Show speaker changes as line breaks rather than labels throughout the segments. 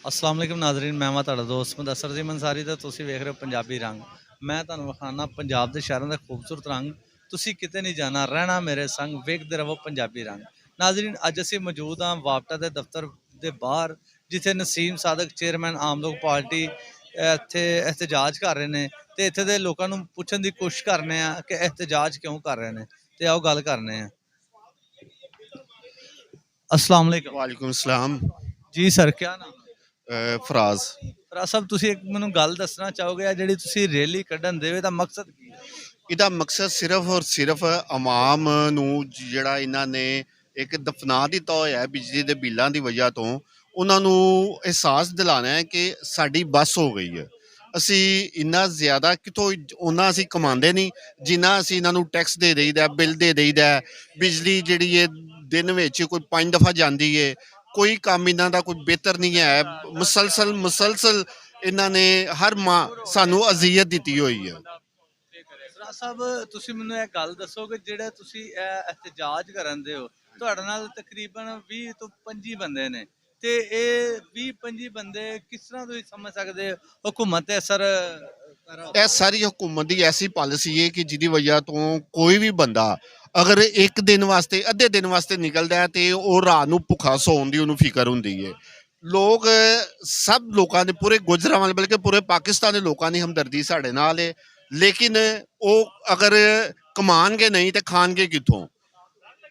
अस्सलाम वालेकुम नाज़रीन, मैं ਤੁਹਾਡਾ ਦੋਸਤ ਮੁਦੱਸਰ ਜੀ ਮਨਸਾਰੀ ਤੇ ਤੁਸੀਂ ਵੇਖ ਰਹੇ ਹੋ ਪੰਜਾਬੀ ਰੰਗ। ਮੈਂ ਤੁਹਾਨੂੰ ਵਿਖਾਉਣਾ ਪੰਜਾਬ ਦੇ ਸ਼ਹਿਰਾਂ ਦੇ ਖੂਬਸੂਰਤ ਰੰਗ। ਤੁਸੀਂ ਕਿਤੇ ਨਹੀਂ ਜਾਣਾ, ਰਹਿਣਾ ਮੇਰੇ ਸੰਗ, ਵੇਖਦੇ ਰਹੋ ਪੰਜਾਬੀ ਰੰਗ। ਨਾਜ਼ਰੀਨ, ਅੱਜ ਅਸੀਂ ਮੌਜੂਦ ਹਾਂ ਵਾਪਟਾ ਦੇ ਦਫ਼ਤਰ ਦੇ ਬਾਹਰ, ਜਿੱਥੇ ਨਸੀਮ ਸਾਦਕ ਚੇਅਰਮੈਨ ਆਮ ਲੋਕ ਪਾਰਟੀ ਇੱਥੇ ਇhtਜਾਜ ਕਰ ਰਹੇ ਨੇ ਤੇ ਇੱਥੇ ਦੇ ਲੋਕਾਂ ਨੂੰ ਪੁੱਛਣ ਦੀ ਕੋਸ਼ਿਸ਼ ਕਰਨੇ ਆ ਕਿ ਇhtਜਾਜ ਕਿਉਂ ਕਰ ਰਹੇ ਨੇ ਤੇ ਆਓ ਗੱਲ ਕਰਨੇ ਆ। अस्सलाम वालेकुम
वालेकुम सलाम।
जी सर, क्या नाम है?
फराज।
ਫਰਾ ਸਾਹਿਬ, ਤੁਸੀਂ ਇੱਕ ਮੈਨੂੰ ਗੱਲ ਦੱਸਣਾ ਚਾਹੋਗੇ ਆ ਜਿਹੜੀ ਤੁਸੀਂ ਰੈਲੀ ਕੱਢਣ ਦੇ ਇਹਦਾ ਮਕਸਦ ਕੀ ਹੈ?
ਇਹਦਾ ਮਕਸਦ ਸਿਰਫ ਔਰ ਸਿਰਫ ਆਵਾਮ ਨੂੰ ਜਿਹੜਾ ਇਹਨਾਂ ਨੇ ਇੱਕ ਦਫਨਾ ਦਿੱਤਾ ਹੋਇਆ ਹੈ ਬਿਜਲੀ ਦੇ ਬਿੱਲਾਂ ਦੀ ਵਜ੍ਹਾ ਤੋਂ, ਉਹਨਾਂ ਨੂੰ ਅਹਿਸਾਸ ਦਿਲਾਉਣਾ ਹੈ ਕਿ ਸਾਡੀ ਬੱਸ ਹੋ ਗਈ ਹੈ। ਅਸੀਂ ਇੰਨਾ ਜ਼ਿਆਦਾ ਕਿਤੋਂ ਉਹਨਾਂ ਅਸੀਂ ਕਮਾਉਂਦੇ ਨਹੀਂ ਜਿੰਨਾ ਅਸੀਂ ਇਹਨਾਂ ਨੂੰ ਟੈਕਸ ਦੇ ਦੇਈਦਾ, ਬਿੱਲ ਦੇ ਦੇਈਦਾ। ਬਿਜਲੀ ਜਿਹੜੀ ਹੈ ਦਿਨ ਵਿੱਚ ਕੋਈ 5 ਦਫਾ ਜਾਂਦੀ ਹੈ। ਕੋਈ ਕੰਮ ਇਹਨਾਂ ਦਾ ਕੋਈ ਬਿਹਤਰ ਨਹੀਂ ਹੈ। ਮੁਸਲਸਲ ਇਹਨਾਂ ਨੇ ਹਰ ਮਾਹ ਸਾਨੂੰ ਅਜ਼ੀਅਤ ਦਿੱਤੀ ਹੋਈ ਹੈ।
ਫਰਾ ਸਾਹਿਬ, ਤੁਸੀਂ ਮੈਨੂੰ ਇਹ ਗੱਲ ਦੱਸੋ ਕਿ ਜਿਹੜੇ ਤੁਸੀਂ ਇਹ ਇhtਜਾਜ ਕਰਨ ਦੇ ਹੋ, ਤੁਹਾਡੇ ਨਾਲ ਤਕਰੀਬਨ 20 ਤੋਂ 25 ਬੰਦੇ ਨੇ ਤੇ ਇਹ 20-25 ਬੰਦੇ ਕਿਸ ਤਰ੍ਹਾਂ ਤੁਸੀਂ ਸਮਝ ਸਕਦੇ ਹੋ ਹਕੂਮਤ ਤੇ ਅਸਰ
ਇਹ ਸਾਰੀ ਹਕੂਮਤ ਦੀ ਐਸੀ ਪਾਲਿਸੀ ਹੈ ਕਿ ਜਿਹਦੀ ਵਜ੍ਹਾ ਤੋਂ ਕੋਈ ਵੀ ਬੰਦਾ ਅਗਰ ਇੱਕ ਦਿਨ ਵਾਸਤੇ ਅੱਧੇ ਦਿਨ ਵਾਸਤੇ ਨਿਕਲਦਾ ਹੈ ਤੇ ਉਹ ਰਾਤ ਨੂੰ ਭੁੱਖਾ ਸੌਣ ਦੀ ਉਹਨੂੰ ਫਿਕਰ ਹੁੰਦੀ ਹੈ। ਲੋਕ ਸਭ ਲੋਕਾਂ ਦੇ ਪੂਰੇ ਗੁਜਰਾਂਵਾਲੇ ਬਲਕਿ ਪੂਰੇ ਪਾਕਿਸਤਾਨ ਦੇ ਲੋਕਾਂ ਦੀ ਹਮਦਰਦੀ ਸਾਡੇ ਨਾਲ ਹੈ, ਲੇਕਿਨ ਉਹ ਅਗਰ ਕਮਾਉਣਗੇ ਨਹੀਂ ਤੇ ਖਾਣਗੇ ਕਿੱਥੋਂ?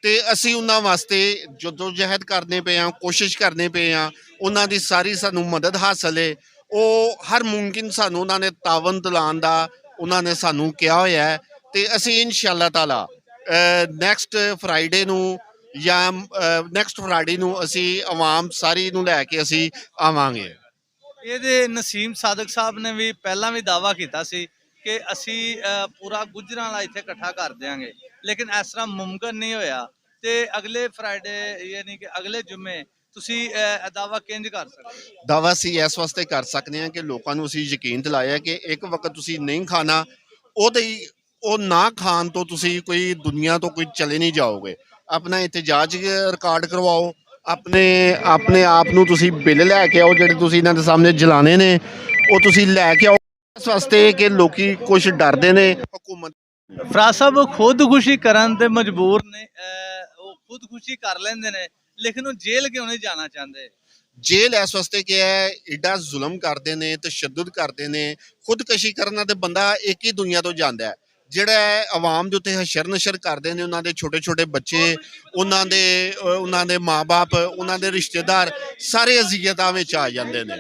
ਤੇ ਅਸੀਂ ਉਹਨਾਂ ਵਾਸਤੇ ਜਦੋਜਹਿਦ ਕਰਨੇ ਪਏ ਹਾਂ, ਕੋਸ਼ਿਸ਼ ਕਰਨੇ ਪਏ ਹਾਂ। ਉਹਨਾਂ ਦੀ ਸਾਰੀ ਸਾਨੂੰ ਮਦਦ ਹਾਸਲ ਹੈ। ਉਹ ਹਰ ਮੁਮਕਿਨ ਸਾਨੂੰ ਉਹਨਾਂ ਨੇ ਤਾਵਨ ਦਿਲਾਉਣ ਦਾ ਉਹਨਾਂ ਨੇ ਸਾਨੂੰ ਕਿਹਾ ਹੋਇਆ ਹੈ ਤੇ ਅਸੀਂ ਇਨਸ਼ਾਅੱਲਾ ਤਾਲਾ ਨੈਕਸਟ ਫਰਾਈਡੇ ਨੂੰ ਜਾਂ ਨੈਕਸਟ ਫਰਾਈਡੇ ਨੂੰ ਅਸੀਂ ਆਵਾਮ ਸਾਰੀ ਨੂੰ ਲੈ ਕੇ ਅਸੀਂ ਆਵਾਂਗੇ।
ਇਹਦੇ ਨਸੀਮ ਸਾਦਕ ਸਾਹਿਬ ਨੇ ਵੀ ਪਹਿਲਾਂ ਵੀ ਦਾਅਵਾ ਕੀਤਾ ਸੀ ਕਿ ਅਸੀਂ ਪੂਰਾ ਗੁਜਰਾਂ ਵਾਲਾ ਇੱਥੇ ਇਕੱਠਾ ਕਰ ਦਿਆਂਗੇ, ਲੇਕਿਨ ਇਸ ਤਰ੍ਹਾਂ ਮੁਮਕਿਨ ਨਹੀਂ ਹੋਇਆ ਤੇ ਅਗਲੇ ਫਰਾਈਡੇ ਯਾਨੀ ਕਿ ਅਗਲੇ ਜੁਮੇ ਤੁਸੀਂ ਦਾਅਵਾ ਕਿੰਜ ਕਰ ਸਕਦੇ?
ਦਾਅਵਾ ਅਸੀਂ ਇਸ ਵਾਸਤੇ ਕਰ ਸਕਦੇ ਹਾਂ ਕਿ ਲੋਕਾਂ ਨੂੰ ਅਸੀਂ ਯਕੀਨ ਦਿਲਾਇਆ ਕਿ ਇੱਕ ਵਕਤ ਤੁਸੀਂ ਨਹੀਂ ਖਾਣਾ, ਉਹ ਨਾ ਖਾਣ ਤੋਂ ਤੁਸੀਂ ਕੋਈ ਦੁਨੀਆ ਤੋਂ ਕੋਈ ਚਲੇ ਨਹੀਂ ਜਾਓਗੇ। ਆਪਣਾ ਇhtਜਾਜ ਰਿਕਾਰਡ ਕਰਵਾਓ, ਆਪਣੇ ਆਪ ਨੂੰ ਤੁਸੀਂ ਬਿੱਲ ਲੈ ਕੇ ਆਓ ਜਿਹੜੇ ਤੁਸੀਂ ਇਹਨਾਂ ਦੇ ਸਾਹਮਣੇ ਜਲਾਣੇ ਨੇ, ਉਹ ਤੁਸੀਂ ਲੈ ਕੇ ਆਓ ਇਸ ਵਾਸਤੇ ਕਿ ਲੋਕੀ ਕੁਝ ਡਰਦੇ ਨੇ ਹਕੂਮਤ।
ਫਰਾ ਸਾਹਿਬ ਖੁਦਕੁਸ਼ੀ ਕਰਨ ਤੇ ਮਜਬੂਰ ਨੇ, ਉਹ ਖੁਦਕੁਸ਼ੀ ਕਰ ਲੈਂਦੇ ਨੇ ਲੇਕਿਨ ਉਹ ਜੇਲ੍ਹ ਕਿਉਂ ਨਹੀਂ ਜਾਣਾ ਚਾਹੁੰਦੇ?
ਜੇਲ੍ਹ ਇਸ ਵਾਸਤੇ ਕਿ ਹੈ ਏਡਾ ਜ਼ੁਲਮ ਕਰਦੇ ਨੇ, ਤਸ਼ੱਦਦ ਕਰਦੇ ਨੇ। ਖੁਦਕਸ਼ੀ ਕਰਨਾ ਤੇ ਬੰਦਾ ਇੱਕ ਹੀ ਦੁਨੀਆ ਤੋਂ ਜਾਂਦਾ ਹੈ। ਜਿਹੜਾ ਆਵਾਮ ਦੇ ਉੱਤੇ ਹਸ਼ਰ ਨਸ਼ਰ ਕਰਦੇ ਨੇ, ਉਹਨਾਂ ਦੇ ਛੋਟੇ ਛੋਟੇ ਬੱਚੇ, ਉਹਨਾਂ ਦੇ ਮਾਂ ਬਾਪ, ਉਹਨਾਂ ਦੇ ਰਿਸ਼ਤੇਦਾਰ ਸਾਰੇ ਅਜ਼ੀਅਤਾਂ ਵਿੱਚ ਆ ਜਾਂਦੇ ਨੇ।